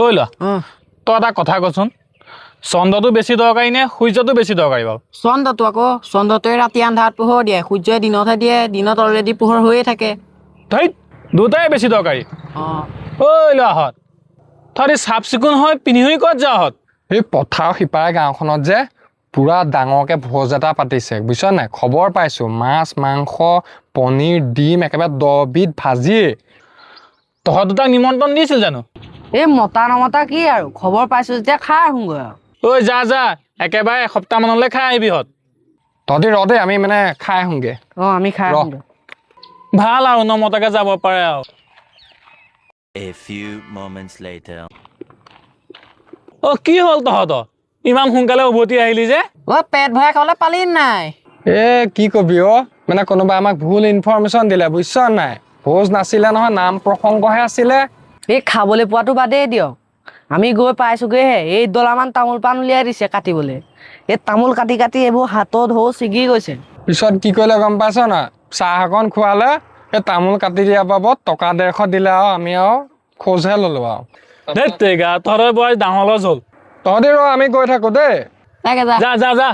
ঐ ল তই এটা কথা কচোন চন্দ্ৰটো বেছি দৰকাৰী নে সূৰ্যটো বেছি দৰকাৰী বাৰু চন্দ্ৰটো আকৌ চন্দ্ৰটোৱে ৰাতি আন্ধাৰত পোহৰ দিয়ে সূৰ্যই দিনতহে দিয়ে দিনত অলৰেডি পোহৰ হৈয়ে থাকে ধৈত দুটাই বেছি দৰকাৰী ঐ ল'ৰাহঁত তহঁতি চাফ চিকুণ হৈ পিন্ধি ক'ত যাহঁত এই পথাৰ সিপাৰে গাঁওখনত যে পুৰা ডাঙৰকে ভোজ এটা পাতিছে বুজিছ নাই খবৰ পাইছো মাছ মাংস পনীৰ ডিম একেবাৰে 10 বিধ ভাজিয়ে তহঁত দুটাক নিমন্ত্ৰণ দিছিল জানো এই মতা নমতা কি আৰু খবৰ পাইছো যেতিয়া খাই আহোঁগৈ আৰু ঐ যা যা একেবাৰে এসপ্তাহ মানলৈ খাই আহিবিহঁত তহঁতি ৰদে আমি মানে খাই আহোঁগে আমি খাই আহোঁগৈ ভাল আৰু নমতাকে যাব পাৰে আৰু A few moments later. কি হ'ল তহঁতৰ ইমান সোনকালে উভতি আহিলি যে পেট ভৰাই খাবলৈ পালি নাই কি কবি মানে কোনোবা আমাক ভুল ইনফৰমেশ্যন দিলে বুজিছ নাই ভোজ নাছিলে নহয় নাম প্ৰসংগহে আছিলে এই খাবলৈ পোৱাটো বাদেই দিয়ক আমি গৈ পাইছোগৈহে এই ডলামান তামোল পাণ উলিয়াই দিছে কাটিবলৈ এই তামোল কাটি কাটি এইবোৰ হাতত ঢৌ ছিগি গৈছে পিছত কি কৰিলে গম পাইছ না চাহ অকণ খোৱালে এই তামোল কাটি দিয়া বাবদ টকা 150 দিলে আৰু আমি আৰু খোজহে ললো আৰু ধেত তেৰিকা তহঁতৰ বৰ ডাঙৰ লছ হ'ল তহঁতি আমি গৈ থাকো দেই যা যা যা